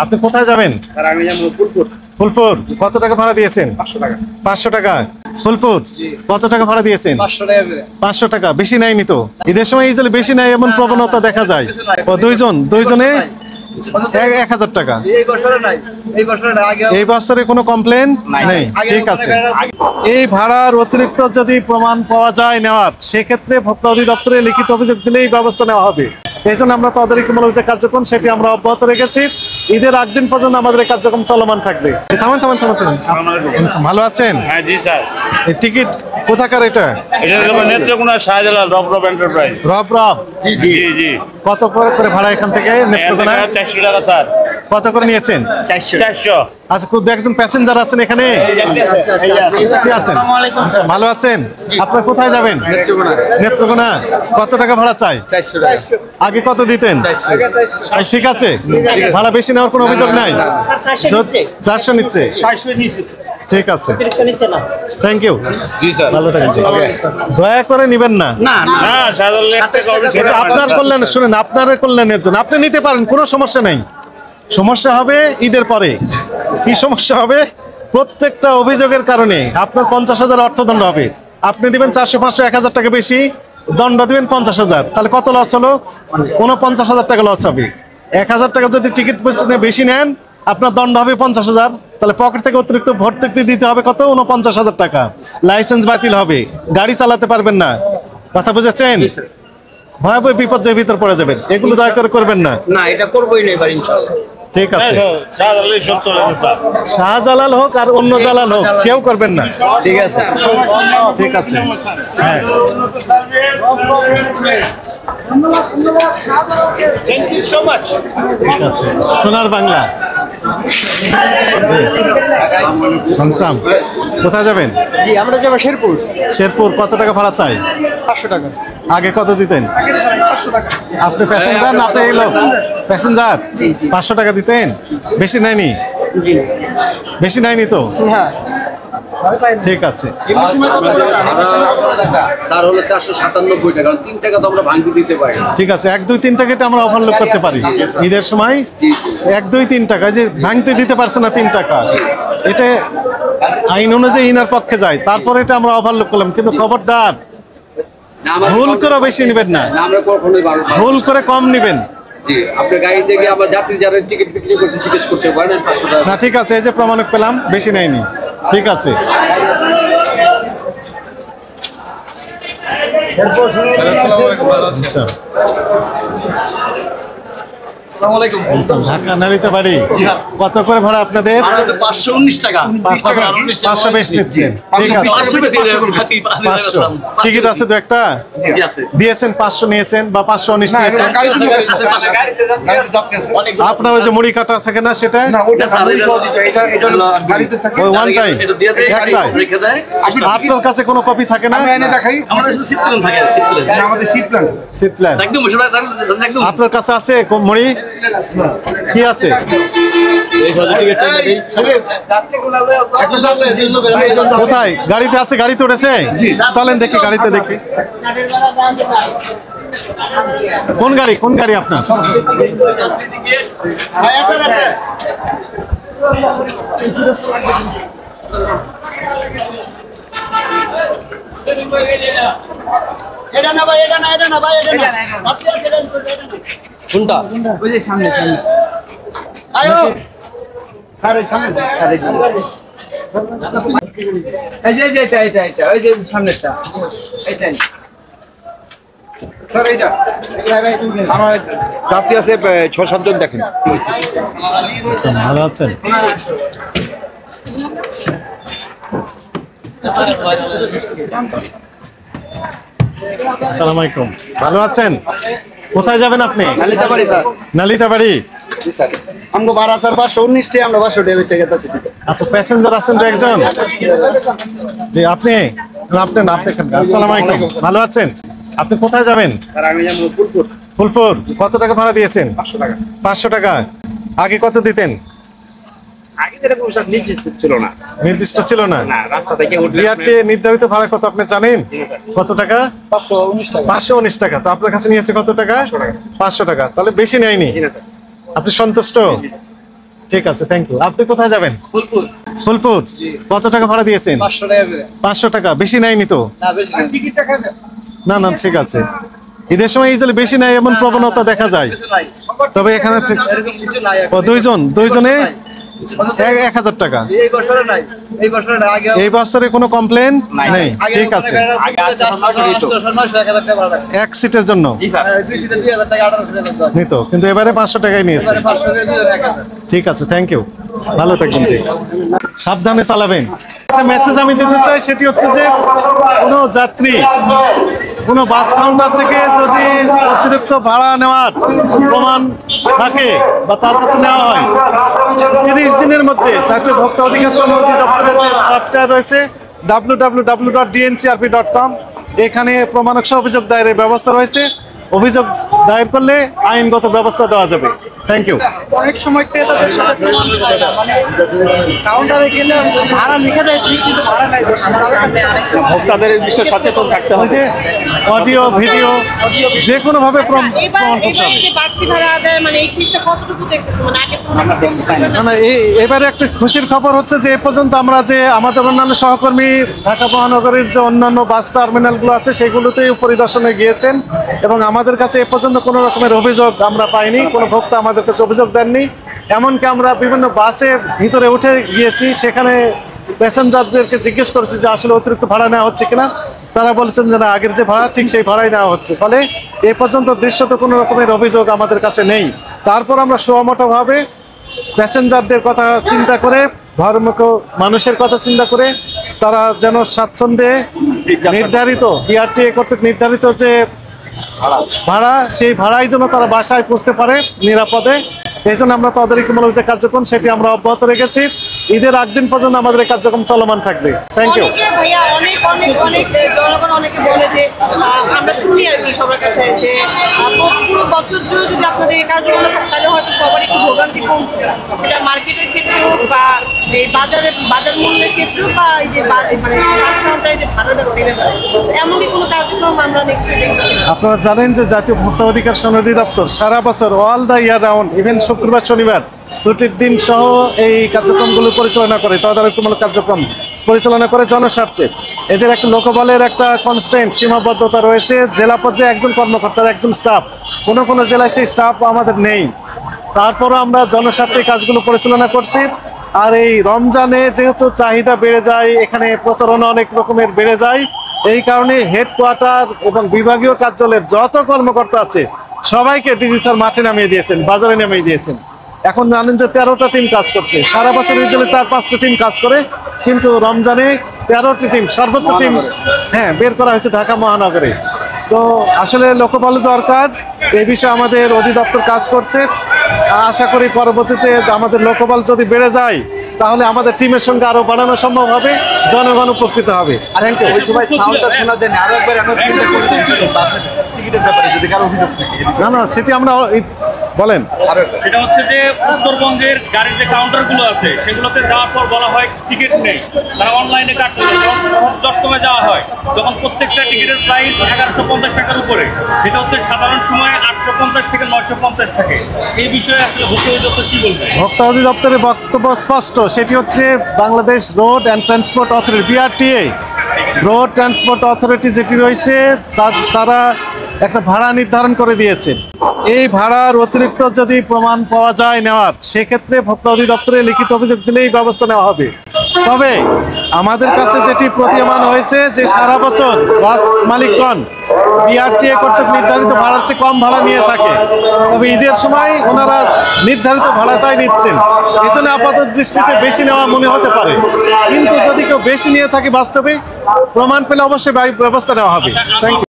আপনি কোথায় যাবেন? আমি যাবো ফুলপুর। ফুলপুর। কত টাকা ভাড়া দিয়েছেন? 500 টাকা। 500 টাকা। ফুলপুর কত টাকা ভাড়া দিয়েছেন? 500 টাকা। 500 টাকা। বেশি নেয়নি তো? ঈদের সময় ইউজুয়ালি বেশি নেয় এমন প্রবণতা দেখা যায়। ও দুইজনে 1000 টাকা। এই বছরে নাই, এই বছরে না, আগে এই বছরে কোনো কমপ্লেন নেই। ঠিক আছে। এই ভাড়ার অতিরিক্ত যদি প্রমাণ পাওয়া যায় নেওয়ার, সেক্ষেত্রে ভোক্তা অধিদপ্তরে লিখিত অভিযোগ দিলেই ব্যবস্থা নেওয়া হবে। এই জন্য আমরা তদারকিমূলক যে কার্যক্রম সেটি আমরা অব্যাহত রেখেছি। ঈদের আগ দিন পর্যন্ত আমাদের এই কার্যক্রম চলমান থাকবে। থামেন। ভালো আছেন? হ্যাঁ জি স্যার। এই টিকিট কোথাকার এটা? এটা হলো নেত্রকোনা শাহজালাল রব এন্টারপ্রাইজ। রব। জি জি। কত করে ভাড়া এখান থেকে নেত্রকোনা? 400 টাকা স্যার। কত করে নিয়েছেন? 400। আচ্ছা, খুব একজন প্যাসেঞ্জার আছেন এখানে? কি আছেন? আচ্ছা, ভালো আছেন? আপনারা কোথায় যাবেন? নেত্রকোনা। কত টাকা ভাড়া চাই? 400 টাকা। আগে কত দিতেন? ঠিক আছে, ভাড়া বেশি নেওয়ার কোনো অভিযোগ নাই। 400 নিচ্ছে। ঠিক আছে, থ্যাংক ইউ। G sir. ভালো থাকেন। দয়া করে নিবেন না। না শাহজালাল এটা আপনার কল্যাণ, শুনেন, আপনার কল্যাণের জন্য আপনি নিতে পারেন, কোনো সমস্যা নেই। সমস্যা হবে ঈদের পরে। কি সমস্যা হবে? প্রত্যেকটা অভিযোগের কারণে আপনার 50,000 অর্থদণ্ড হবে। আপনি দিবেন 400, 500, 1000 টাকা বেশি, দণ্ড দিবেন 50,000। তাহলে কত লস হলো? 49,000 টাকা লস হবে। 1000 টাকা যদি টিকিট বেশি নেন, আপনার দণ্ড হবে 50,000। তাহলে পকেট থেকে অতিরিক্ত ভর্তি দিতে হবে কত? 49,000 টাকা। লাইসেন্স বাতিল হবে, গাড়ি চালাতে পারবেন না। কথা বুঝেছেন? ভয়াবহ বিপর্যয়ের ভিতর পড়ে যাবেন। এগুলো দয়া করে করবেন না। না, এটা করবোই না এবার ইনশাআল্লাহ। ঠিক আছে। শাহজালাল সব চলে গেছে স্যার। শাহজালাল হোক আর অন্য জালাল হোক, কেউ করবেন না। ঠিক আছে। ঠিক আছে। হ্যাঁ, ঠিক আছে। সোনার বাংলা। জি, কোথায় যাবেন? জি, আমরা যাবো শেরপুর। শেরপুর। কত টাকা ভাড়া চাই? 500 টাকা। আগে কত দিতেন? 500 টাকা। আপনি প্যাসেঞ্জার না? আপনি এলো প্যাসেঞ্জার। 500 টাকা দিতেন। বেশি নেয়নি? জি। বেশি নেয়নি তো? হ্যাঁ। ঠিক আছে। স্যার হলো 497 টাকা, 3 টাকা তো আমরা ভাঙতে দিতে পারি। ঠিক আছে, 1, 2, 3 টাকাটা আমরা ওভারলোড করতে পারি ঈদের সময়। 1, 2, 3 টাকা যে ভাঙতে দিতে পারছে না 3 টাকা, এটা আইন অনুযায়ী ইনার পক্ষে যায়। তারপরে এটা আমরা ওভারলোড করলাম। কিন্তু খবরদার ভুল করে বেশি নেবেন না, ভুল করে কম নেবেন। জি, আপনি গাড়ি থেকে আমরা যাত্রী যারা টিকিট বিক্রি করছে জিজ্ঞেস করতে পারেন 500 টাকা। না, ঠিক আছে, এই যে প্রমাণক পেলাম, বেশি নেয়নি। ঠিক আছে। আচ্ছা, ঢাকা নালিতে বাড়ি। কত করে ভাড়া আপনাদের? 519 টাকা। 500 বেশি নিচ্ছেন। ঠিক আছে, 500 টিকিট আছে তো একটা? দিয়েছেন 500 নিয়েছেন বা 519 নিয়েছেন। আপনার ওই যে মুড়ি কাটা থাকে না, সেটা ওয়ান টাইম একটাই। আপনার কাছে কোনো কপি থাকে না? সিট প্ল্যান আপনার কাছে আছে? মুড়ি কি আছে? কোথায়? গাড়িতে আছে? গাড়িতে উঠেছে? চলেন দেখি, গাড়িতে দেখি। কোন গাড়ি? কোন গাড়ি আপনার? এটা না ভাই, এটা না, এটা না ভাই, এটা না। কোনটা? ওই যে সামনে সামনে। আয়ো আরে সামনে, আরে এই যে এটা ওই যে সামনেরটা এইটাই স্যার। এইটা আমার যাত্রী আছে 6-7 জন, দেখেন। ভালো আছেন? আসসালামু আলাইকুম। ভালো আছেন? কোথায় যাবেন আপনি? নালিতাবাড়ি স্যার। নালিতাবাড়ি। জি স্যার, আমগো 12,519 টাকা, আমরা 500 টাকা বেচে গেতাছি। আচ্ছা, প্যাসেঞ্জার আছেন তো একজন? জি, আপনি না, আপনি না, আপনি এখানে। আসসালামু আলাইকুম। ভালো আছেন? আপনি কোথায় যাবেন? স্যার আমি যাবো ফুলপুর। ফুলপুর। কত টাকা ভাড়া দিয়েছেন? 500 টাকা। 500 টাকা। আগে কত দিতেন? আগে এরকম সব নিশ্চিত ছিল না, নির্দিষ্ট ছিল না। না রাস্তা থেকে উঠলে বিআরটি নির্ধারিত ভাড়া কত আপনি জানেন? কত টাকা? 519 টাকা। 519 টাকা। তো আপনার কাছে নিয়েছে কত টাকা? 500 টাকা। তাহলে বেশি নেয়নি। আপনি সন্তুষ্ট? ঠিক আছে, থ্যাংক ইউ। আপনি কোথায় যাবেন? ফুলপুর। ফুলপুর। কত টাকা ভাড়া দিয়েছেন? 500 টাকা করে। 500 টাকা, বেশি নেয়নি তো? না বেশি না। টিকিট টাকা দেন। না না, ঠিক আছে। ঈদের সময় ইউজুয়ালি বেশি নেয় এমন প্রবণতা দেখা যায়, কিছু নাই। তবে এখানে এরকম কিছু নাই। দুইজনে 1000 টাকা। এই বছরে নাই। এই বছরে না, আগে এই বছরে কোনো কমপ্লেন নেই, আগে ঠিক আছে। আগে 800 এক সিটের জন্য জি স্যার। 2 সিটে 2000 টাকা 1800 টাকা দাম। নিত, কিন্তু এবারে 500 টাকাই নিয়েছে। 500 টাকা দিয়ে 1000। ঠিক আছে, থ্যাংক ইউ। ভালো থাকবেন জি। সাবধানে চালাবেন। একটা মেসেজ আমি দিতে চাই, সেটি হচ্ছে যে কোনো যাত্রী কোনো বাস কাউন্টার থেকে যদি অতিরিক্ত ভাড়া নেওয়ার প্রমাণ থাকে বা তার কাছে নেওয়া হয়, 30 দিনের মধ্যে 4টে ভোক্তা অধিকার সমিতি দপ্তরের যে সফটওয়্যার রয়েছে www.dncrp.com, এখানে প্রমাণক অভিযোগ দায়েরের ব্যবস্থা রয়েছে। অভিযোগ দায়ের করলে আইনগত ব্যবস্থা দেওয়া যাবে। Thank you. অনেক সময় ক্রেতাদের সাথে প্রমাণ হয় না, মানে কাউন্টারে গেলে ভাড়া লিখে দেয় ঠিক, কিন্তু ভাড়া নাই বেশি তাদের কাছে। ভোক্তাদের এই বিষয়ে সচেতন থাকতে ওই হবে। যে অডিও ভিডিও যে কোনো ভাবে এবার এবারে যে বাড়তি ভাড়া আদায় মানে এই জিনিসটা কতটুকু দেখতেছে, মানে আগে তুলনায় কম ছিল না? না না, এবারে একটা খুশির খবর হচ্ছে যে এ পর্যন্ত আমরা যে আমাদের অন্যান্য সহকর্মী ঢাকা মহানগরীর যে অন্যান্য বাস টার্মিনালগুলো আছে সেগুলোতেই পরিদর্শনে গিয়েছেন, এবং আমাদের কাছে এ পর্যন্ত কোনো রকমের অভিযোগ আমরা পাইনি, কোনো ভোক্তা আমাদের কাছে অভিযোগ দেননি। এমনকি আমরা বিভিন্ন বাসের ভিতরে উঠে গিয়েছি, সেখানে প্যাসেঞ্জারদেরকে জিজ্ঞেস করেছি যে আসলে অতিরিক্ত ভাড়া নেওয়া হচ্ছে কিনা। তারা বলেছেন যে না, আগের যে ভাড়া ঠিক সেই ভাড়াই নেওয়া হচ্ছে। ফলে এ পর্যন্ত দৃশ্যত কোনো রকমের অভিযোগ আমাদের কাছে নেই। তারপর আমরা সুমোটোভাবে প্যাসেঞ্জারদের কথা চিন্তা করে, ধর্মক মানুষের কথা চিন্তা করে তারা যেন স্বাচ্ছন্দ্যে নির্ধারিত বিআরটিএ কর্তৃক নির্ধারিত যে ভাড়া, সেই ভাড়াই যেন তারা বাসায় পৌঁছতে পারে নিরাপদে। এই জন্য আমরা তদারকিমূলক যে কার্যক্রম সেটি আমরা অব্যাহত রেখেছি। ঈদের আগদিন পর্যন্ত আমাদের এই কার্যক্রম চলমান থাকবে। Thank you. অনেকে ভাইয়া অনেক অনেক অনেক জনগণ অনেকে বলে যে আমরা শুনি আর কি সবার কাছে যে পুরো বছর জুড়ে যদি আপনাদের এই কার্যক্রম থাকে তাহলে হয়তো সবার একটু ভোগান্তি কম, সেটা মার্কেটের ক্ষেত্রে হোক বা এই বাজার মূল্যের ক্ষেত্রে হোক, বা এই যে মানে বাস কাউন্টারে যে ভাড়ার ব্যাপারে এমন কি কোনো কার্যক্রম আমরা নেক্সট দেখবো? আপনারা জানেন যে জাতীয় ভোক্তা অধিকার সনদি দপ্তর সারা বছর all the year round, even শুক্রবার শনিবার ছুটির দিন সহ এই কার্যক্রমগুলো পরিচালনা করে, তদারকিমূলক কার্যক্রম পরিচালনা করে জনস্বার্থে। এদের একটা লোকবলের একটা কনস্ট্যান্ট সীমাবদ্ধতা রয়েছে। জেলা পর্যায়ে একজন কর্মকর্তার একজন স্টাফ, কোনো কোনো জেলায় সেই স্টাফ আমাদের নেই। তারপরও আমরা জনস্বার্থে কাজগুলো পরিচালনা করছি। আর এই রমজানে যেহেতু চাহিদা বেড়ে যায়, এখানে প্রতারণা অনেক রকমের বেড়ে যায়, এই কারণে হেডকোয়ার্টার এবং বিভাগীয় কার্যালয়ের যত কর্মকর্তা আছে সবাইকে ডিজি স্যার মাঠে নামিয়ে দিয়েছেন, বাজারে নামিয়ে দিয়েছেন। এখন জানেন যে 13টা টিম কাজ করছে, সারা বছর জন্য 4-5টা টিম কাজ করে, কিন্তু রমজানে 13টি টিম, সর্বোচ্চ টিম বের করা হয়েছে ঢাকা মহানগরে। তো আসলে লোকবল দরকার, এই বিষয়ে আমাদের অধিদপ্তর কাজ করছে। আশা করি পরবর্তীতে আমাদের লোকবল যদি বেড়ে যায় তাহলে আমাদের টিমের সঙ্গে আরো বাড়ানো সম্ভব হবে, জনগণ উপকৃত হবে। Thank you. ওই সময় সাউন্ডটা শোনা যায় না, আরো একবার অ্যানাউন্সমেন্টটা করে দেন বাসের টিকিটের ব্যাপারে যদি কারো অভিযোগ থাকে। না না, সেটি আমরা বলেন। সেটা হচ্ছে যে উত্তরবঙ্গের গাড়ির যে কাউন্টারগুলো আছে সেগুলোতে যাওয়ার পর বলা হয় টিকিট নেই, তারা অনলাইনে কাটতে হবে। যখন সহজ.কমে যাওয়া হয় তখন প্রত্যেকটা টিকিটের প্রাইস 1150 টাকার উপরে, যেটা হচ্ছে সাধারণ সময়ে 850 থেকে 950 থাকে। এই বিষয়ে আসলে ভোক্তা অধিদপ্তর কি বলবে? ভোক্তা অধিদপ্তরের বক্তব্য স্পষ্ট, সেটি হচ্ছে Bangladesh road and transport authority, BRTA, road transport authority যেটি রয়েছে তারা একটা ভাড়া নির্ধারণ করে দিয়েছে। এই ভাড়ার অতিরিক্ত যদি প্রমাণ পাওয়া যায় নেওয়ার, সেক্ষেত্রে ভোক্তা অধিদপ্তরে লিখিত অভিযোগ দিলেই ব্যবস্থা নেওয়া হবে। তবে আমাদের কাছে যেটি প্রতীয়মান হয়েছে যে সারা বছর বাস মালিকগণ বিআরটিএ কর্তৃক নির্ধারিত ভাড়ার চেয়ে কম ভাড়া নিয়ে থাকে, তবে ঈদের সময় ওনারা নির্ধারিত ভাড়াটাই নিচ্ছেন। এই জন্য আপাতত দৃষ্টিতে বেশি নেওয়া মনে হতে পারে, কিন্তু যদি কেউ বেশি নিয়ে থাকে বাস্তবে প্রমাণ পেলে অবশ্যই ব্যবস্থা নেওয়া হবে। Thank you.